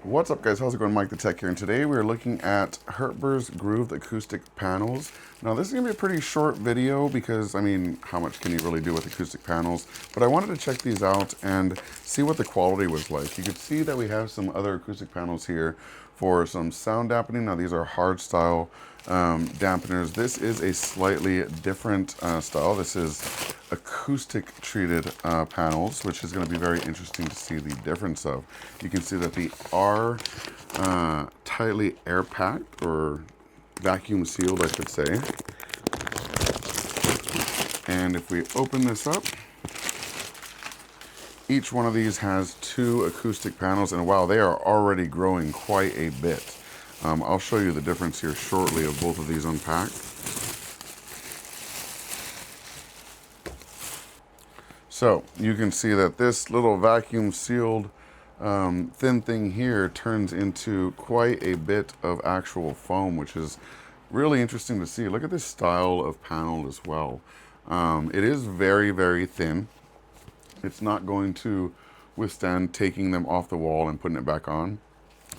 What's up, guys? How's it going? MikeTheTech here, and today we're looking at HERTBER's grooved acoustic panels. Now, this is going to be a pretty short video because, I mean, how much can you really do with acoustic panels? But I wanted to check these out and see what the quality was like. You can see that we have some other acoustic panels here for some sound dampening. Now, these are hard style dampeners. This is a slightly different style. This is acoustic treated panels, which is going to be very interesting to see the difference of. You can see that they are tightly air packed, or vacuum sealed, I should say. And if we open this up, each one of these has 2 acoustic panels, and wow, they are already growing quite a bit. I'll show you the difference here shortly of both of these unpacked. So you can see that this little vacuum sealed thin thing here turns into quite a bit of actual foam, which is really interesting to see. Look at this style of panel as well. It is very, very thin. It's not going to withstand taking them off the wall and putting it back on.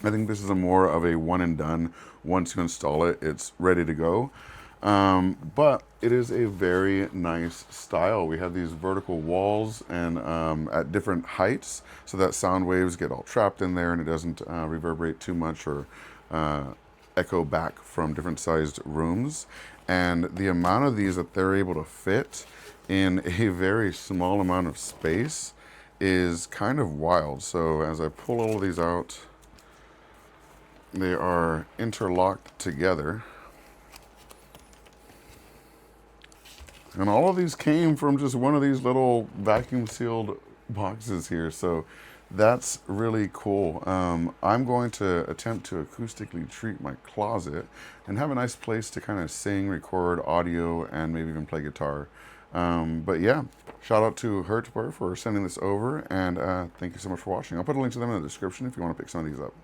I think this is a more of a one and done. Once you install it, it's ready to go. But it is a very nice style. We have these vertical walls and at different heights, so that sound waves get all trapped in there and it doesn't reverberate too much or echo back from different sized rooms. And the amount of these that they're able to fit in a very small amount of space is kind of wild. So as I pull all of these out, they are interlocked together. And all of these came from just one of these little vacuum sealed boxes here. So that's really cool. I'm going to attempt to acoustically treat my closet and have a nice place to kind of sing, record audio, and maybe even play guitar. But yeah, shout out to HERTBER for sending this over, and thank you so much for watching. I'll put a link to them in the description if you want to pick some of these up.